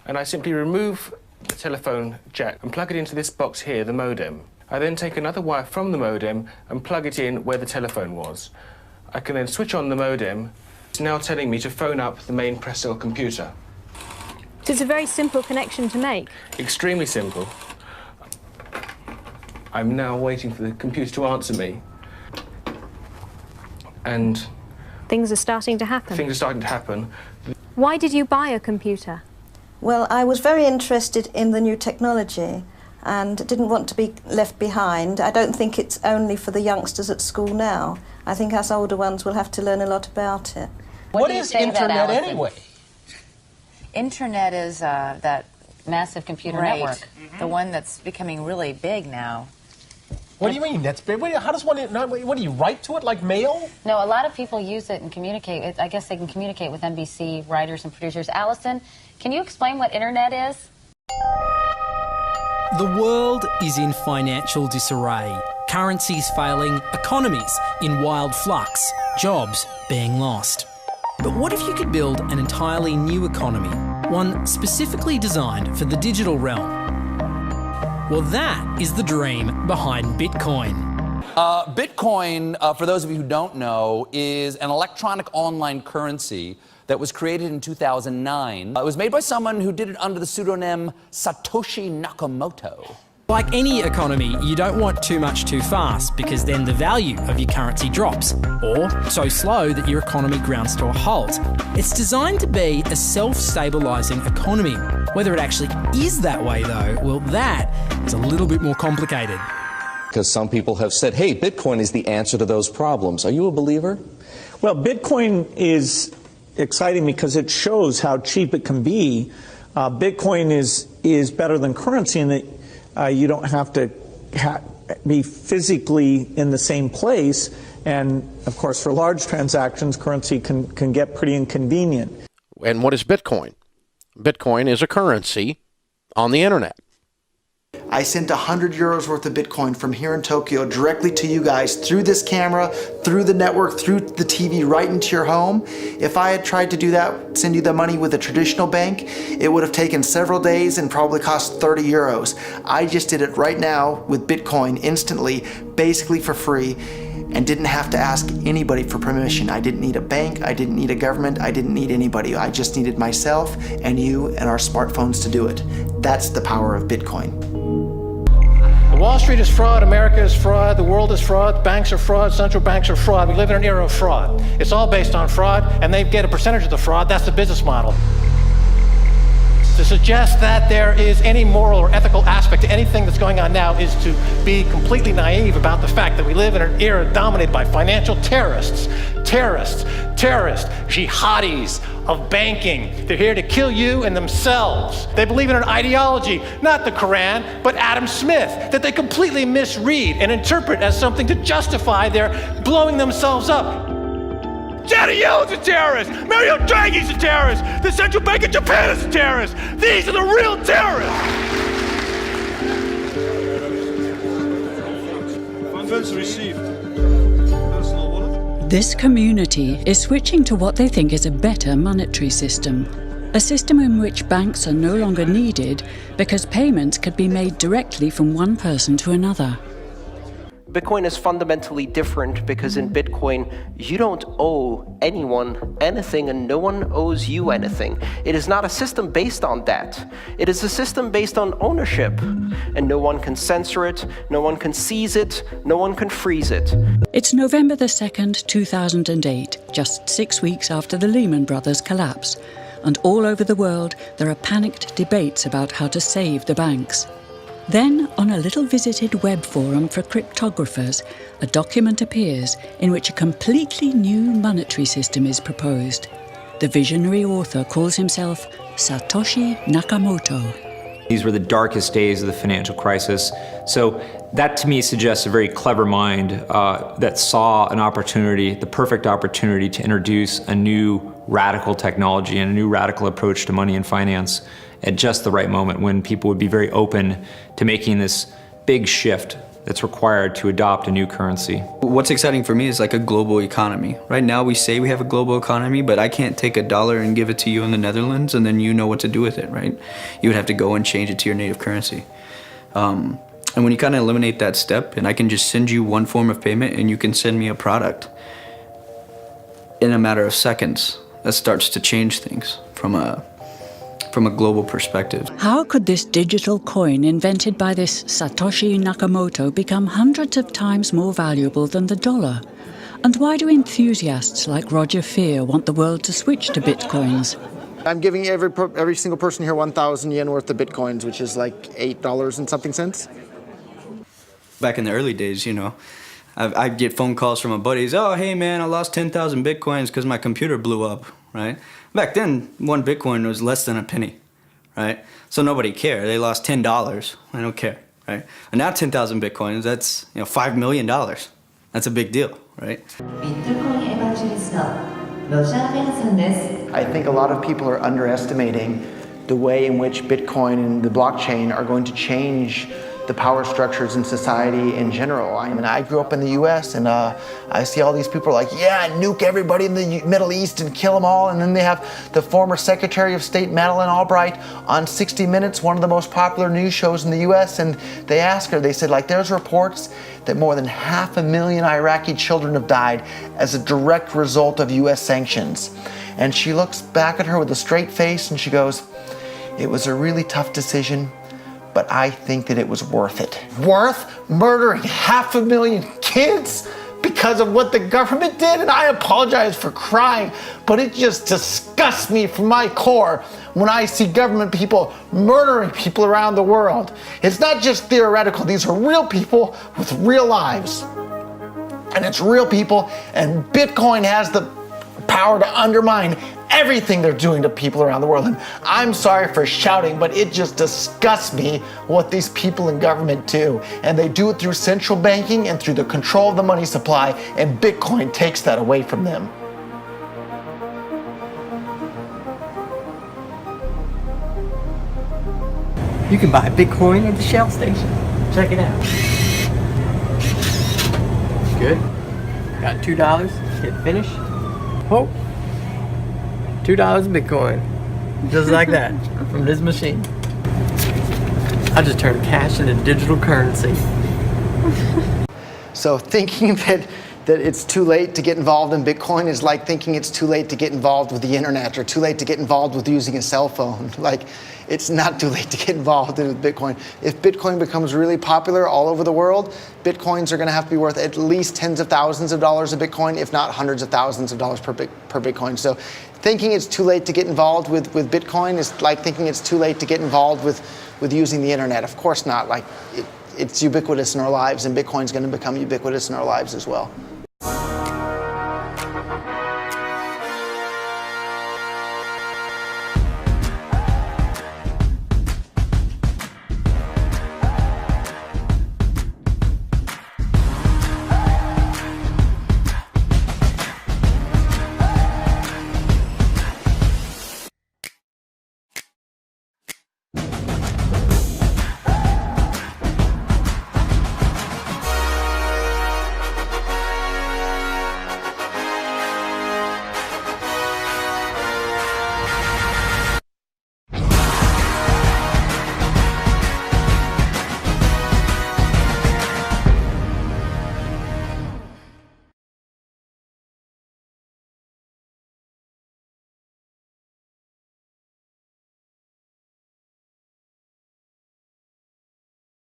and I simply remove the telephone jack and plug it into this box here, the modem. I then take another wire from the modem and plug it in where the telephone was. I can then switch on the modem. It's now telling me to phone up the main Pressel computer. So it's a very simple connection to make. Extremely simple. I'm now waiting for the computer to answer me. And things are starting to happen. Things are starting to happen. Why did you buy a computer? Well, I was very interested in the new technology and didn't want to be left behind. I don't think it's only for the youngsters at school now. I think us older ones will have to learn a lot about it. What is Internet anyway? Internet is that massive computer network, the one that's becoming really big now. What do you mean? That's big. How does one? What do you write to it like mail? No, a lot of people use it and communicate. I guess they can communicate with NBC writers and producers. Allison, can you explain what Internet is? The world is in financial disarray. Currencies failing, economies in wild flux, jobs being lost. But what if you could build an entirely new economy, one specifically designed for the digital realm? Well, that is the dream behind Bitcoin. Bitcoin, for those of you who don't know, is an electronic online currency that was created in 2009. It was made by someone who did it under the pseudonym Satoshi Nakamoto. Like any economy, you don't want too much too fast because then the value of your currency drops, or so slow that your economy grounds to a halt. It's designed to be a self-stabilising economy. Whether it actually is that way though, well, that is a little bit more complicated. Because some people have said, hey, Bitcoin is the answer to those problems. Are you a believer? Well, Bitcoin is exciting because it shows how cheap it can be. Bitcoin is better than currency in that you don't have to be physically in the same place. And, of course, for large transactions, currency can get pretty inconvenient. And what is Bitcoin? Bitcoin is a currency on the internet. I sent 100 euros worth of Bitcoin from here in Tokyo directly to you guys through this camera, through the network, through the TV, right into your home. If I had tried to do that, send you the money with a traditional bank, it would have taken several days and probably cost 30 euros. I just did it right now with Bitcoin instantly, basically for free, and didn't have to ask anybody for permission. I didn't need a bank, I didn't need a government, I didn't need anybody. I just needed myself and you and our smartphones to do it. That's the power of Bitcoin. Wall Street is fraud, America is fraud, the world is fraud, banks are fraud, central banks are fraud. We live in an era of fraud. It's all based on fraud, and they get a percentage of the fraud. That's the business model. To suggest that there is any moral or ethical aspect to anything that's going on now is to be completely naive about the fact that we live in an era dominated by financial terrorists, jihadis of banking. They're here to kill you and themselves. They believe in an ideology, not the Quran, but Adam Smith, that they completely misread and interpret as something to justify their blowing themselves up. Janet Yellen's a terrorist! Mario Draghi's a terrorist! The Central Bank of Japan is a terrorist! These are the real terrorists! Funds received. This community is switching to what they think is a better monetary system. A system in which banks are no longer needed because payments could be made directly from one person to another. Bitcoin is fundamentally different because in Bitcoin, you don't owe anyone anything and no one owes you anything. It is not a system based on that. It is a system based on ownership. And no one can censor it, no one can seize it, no one can freeze it. It's November the 2nd, 2008, just 6 weeks after the Lehman Brothers collapse. And all over the world, there are panicked debates about how to save the banks. Then, on a little visited web forum for cryptographers, a document appears in which a completely new monetary system is proposed. The visionary author calls himself Satoshi Nakamoto. These were the darkest days of the financial crisis. So that to me suggests a very clever mind that saw an opportunity, the perfect opportunity to introduce a new radical technology and a new radical approach to money and finance at just the right moment when people would be very open to making this big shift that's required to adopt a new currency. What's exciting for me is like a global economy. Right now we say we have a global economy, but I can't take $1 and give it to you in the Netherlands and then you know what to do with it, right? You would have to go and change it to your native currency. And when you kind of eliminate that step, and I can just send you one form of payment and you can send me a product in a matter of seconds, that starts to change things from a global perspective. How could this digital coin invented by this Satoshi Nakamoto become hundreds of times more valuable than the dollar? And why do enthusiasts like Roger Fear want the world to switch to bitcoins? I'm giving every single person here 1,000 yen worth of bitcoins, which is like $8 and something cents. Back in the early days, you know, I'd get phone calls from my buddies. Oh, hey man, I lost 10,000 bitcoins because my computer blew up, right? Back then, one bitcoin was less than a penny, right? So nobody cared. They lost $10. I don't care, right? And now 10,000 bitcoins, that's $5 million. That's a big deal, right? I think a lot of people are underestimating the way in which Bitcoin and the blockchain are going to change the power structures in society in general. I mean, I grew up in the US and I see all these people like, yeah, nuke everybody in the Middle East and kill them all. And then they have the former Secretary of State, Madeleine Albright, on 60 Minutes, one of the most popular news shows in the US. And they asked her, they said, like, there's reports that more than 500,000 Iraqi children have died as a direct result of US sanctions. And she looks back at her with a straight face and she goes, it was a really tough decision, but I think that it was worth it. Worth murdering 500,000 kids because of what the government did? And I apologize for crying, but it just disgusts me from my core when I see government people murdering people around the world. It's not just theoretical, these are real people with real lives. And it's real people, and Bitcoin has the power to undermine everything they're doing to people around the world. And I'm sorry for shouting, but it just disgusts me what these people in government do. And they do it through central banking and through the control of the money supply, and Bitcoin takes that away from them. You can buy Bitcoin at the Shell station. Check it out. Good. Got $2. Hit finish. Oh. $2 Bitcoin. Just like that. From this machine. I just turned cash into digital currency. So thinking that it's too late to get involved in Bitcoin is like thinking it's too late to get involved with the internet or too late to get involved with using a cell phone. Like, it's not too late to get involved in Bitcoin. If Bitcoin becomes really popular all over the world, Bitcoins are going to have to be worth at least tens of thousands of dollars a Bitcoin, if not hundreds of thousands of dollars per Bitcoin. So thinking it's too late to get involved with Bitcoin is like thinking it's too late to get involved with using the internet. Of course not. Like, it's ubiquitous in our lives, and Bitcoin's going to become ubiquitous in our lives as well.